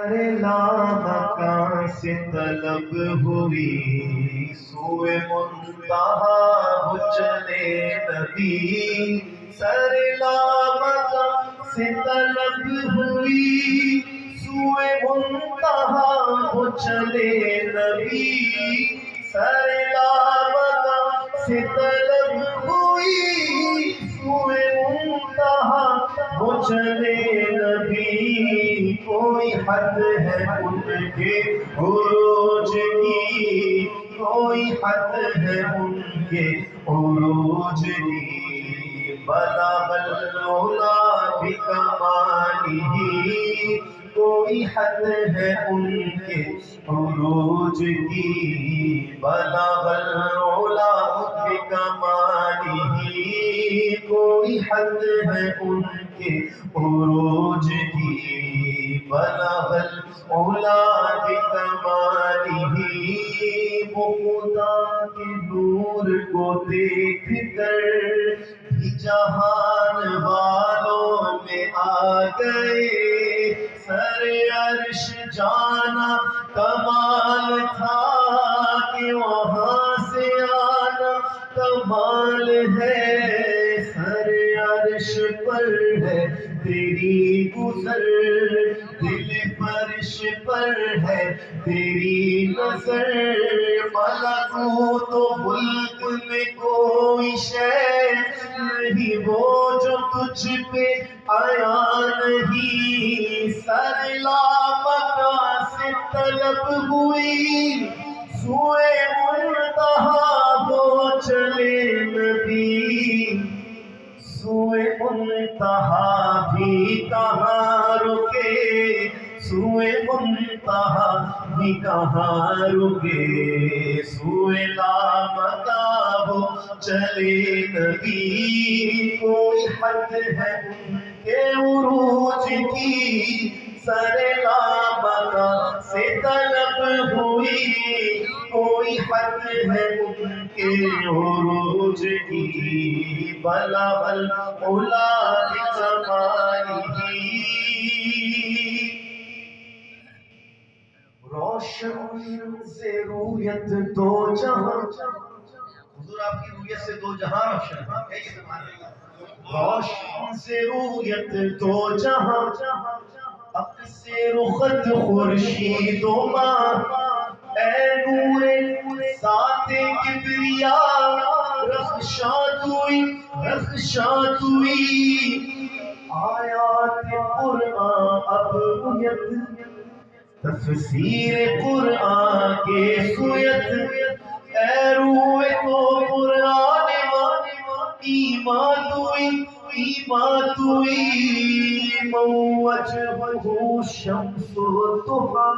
سر لامکاں سے طلب ہوئی سوئے منتہا وہ چلے نبی سر لامکاں سے طلب ہوئی سوئے منتہا وہ چلے نبی سر لامکاں سے طلب ہوئی سوئے منتہا وہ چلے نبی کوئی حد ہے ان کے عروج کی کوئی حد ہے ان کے عروج کی بلغ العلا بکمالہ کوئی حد ہے ان کے عروج کی بلغ العلا بکمالہ کوئی حد ہے ان کے عروج کی بلغ العلا بکمالہ وہ خدا کے نور کو دیکھ کر بھی جہان والوں میں آ گئے سر عرش جانا کمال تھا کہ وہاں سے آنا کمال ہے سر عرش پر ہے تیری گزر دل فرش پر ہے تیری نظر ملکوت و ملک میں کوئی شے نہیں وہ جو تجھ پہ آیا نہیں سر لامکاں سے طلب ہوئی سوئے منتہا وہ چلے نبی سوئے منتہا بھی کہاں رکے سوئے منتہا بھی کہاں رکے سوئے لامکاں وہ چلے نبی کوئی حد ہے ان کے عروج کی سر لامکاں سے طلب ہوئی کوئی حد ہے ان کے عروج کی بلغ العلا بکمالہ روشن سے رویت دو جہاں حضور آپ کی رویت سے دو جہاں روشن ہے روشن سے رویت دو جہاں اب سے رخت خورشید و ماہ اے نور ذات کبریا رخشاں توئی آیات قرآن اب رویت تفسیر قرآن کے سویت اے روح تو قرآن ایمان توئی من وجهه شمس الضحى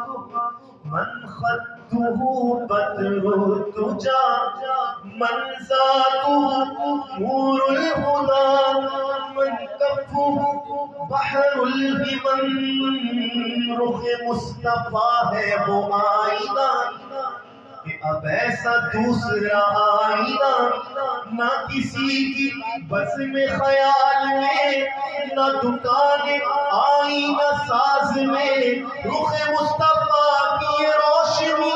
من خده بدر الدجى من ذاته نور الهدى من كفه بحر الهمم رخ مصطفیٰ ہے وہ آئینہ کہ اب ایسا دوسرا آئینہ نہ کسی کی بزم خیال میں نہ دکان آئینہ ساز میں رخ مصطفیٰ کی روشنی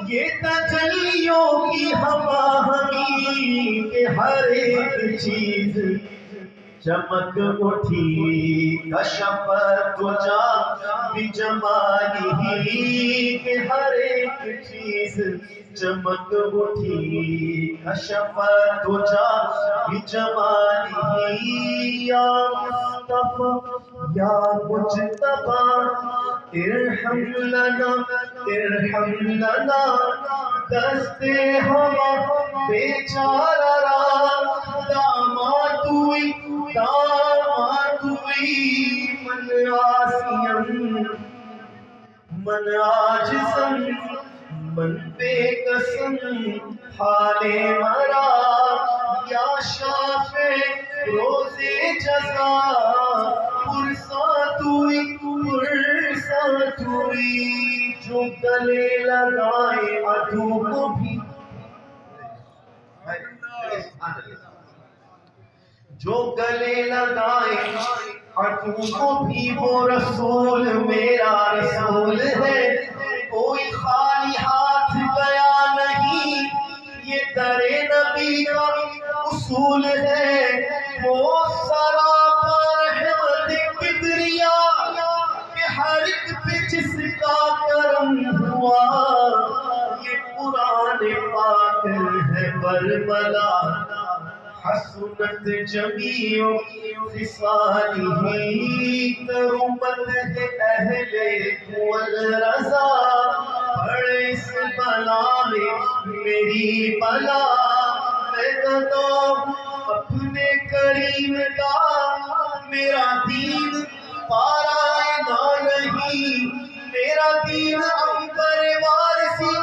یہ تجلیوں کی ہماہنگی کہ ہر ایک چیز چمک اٹھی کشف الدجیٰ بجمالہ کہ ہر ایک چیز چمک اٹھی کشف الدجیٰ بجمالہ یا مصطفیٰ یا مجتبیٰ ارحم لنا دست ہوا بیچارہ را داماد ہوئی من آسیم من عاجزم من بے قسم حال مرا یا شافع روز جزا پرسات ہوئی جو گلے لگائے عدو کو بھی جو گلے لگائے عدو کو بھی وہ رسول میرا رسول رسول ہے وہ سراپا رحمت کبریا کہ ہر ایک پہ جس کا کرم ہوا. یہ قرآن پاک ہے برملا حسنت جمیع خصالہ کرمت ہے اہل والرضا. پڑھ اس بلا میں میری بلا میں گدا اپنے کریم کا. میرا دین پارا نہیں میرا دین عنبر وارثی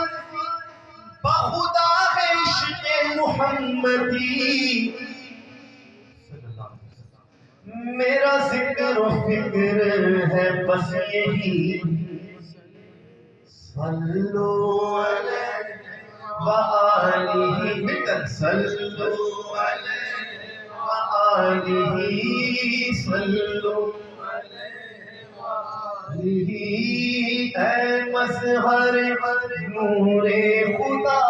بخدا ہے عشق محمدی. میرا ذکر و فکر ہے بس یہی صلو علیہ وآلہ ملکن صلو علیہ وآلہ صلو اے مظہر نور خدا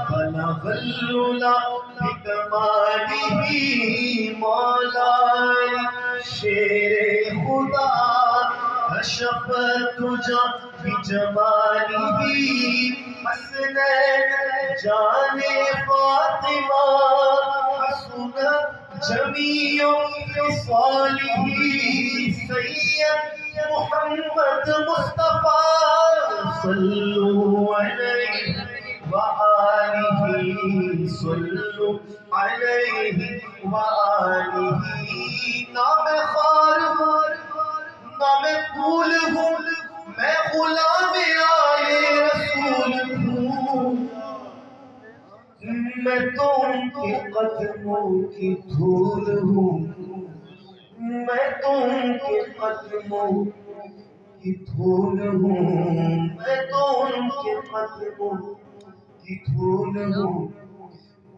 بلغ العلا بکمالہ. مولا شیر خدا کشف تجا بجمالہ. حسنین جان فاطمہ حسن جمیع خصالہ. سید محمد مصطفیٰ صلو علیہ وآلہ صلو علیہ وآلہ. نہ میں خوار ہوں نہ میں پھول ہوں میں غلام آل رسول ہوں. میں تو ان کے قدموں کی دھول ہوں میں تو ان کے قدموں کی دھول ہوں میں تو ان کے قدموں کی دھول ہوں.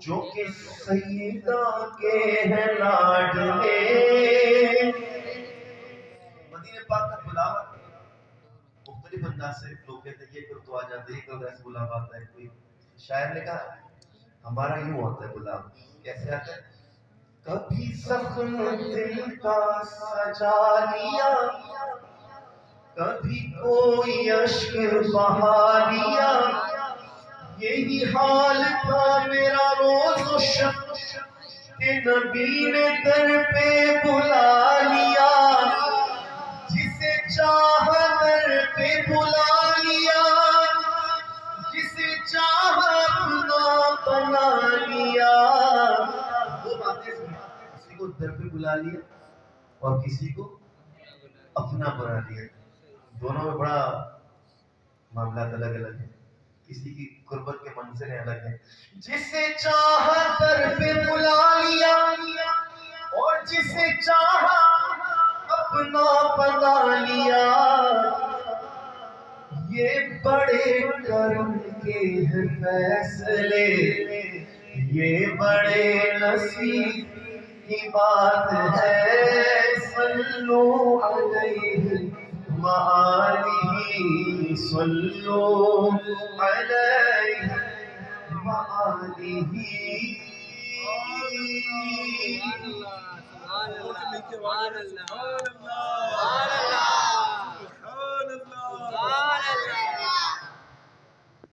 جو کہ سیدہ کے ہیں لاڈلے. مدینہ پاک کا بلاوا مختلف انداز سے لوگ کہتے ہیں یہ تو آ جاتے ہیں کبھی ایسے بلاوا آتا ہے. کوئی شاعر نے کہا ہمارا یوں ہوتا ہے بلاوا. کیسے آتا ہے؟ کبھی زخم دل کا سجا لیا کبھی کوئی اشک بہا لیا. یہی حال تھا میرا روز و شب کہ نبی نے در پہ بلا لیا. جسے چاہا در پہ بلا لیا جسے چاہا اپنا بنا لیا. دو باتیں سنیں, کسی کو در پہ بلا لیا اور کسی کو اپنا بنا لیا. دونوں میں بڑا معاملات الگ الگ ہیں. کسی کی قربت کے منظر الگ ہیں. جسے چاہا در پہ بلا لیا اور جسے چاہا اپنا بنا لیا. یہ بڑے کرم کے ہیں فیصلے یہ بڑے نصیب کی بات ہے. صلو علیہ وآلہ صلو علیہ وآلہ. سبحان اللہ سبحان اللہ.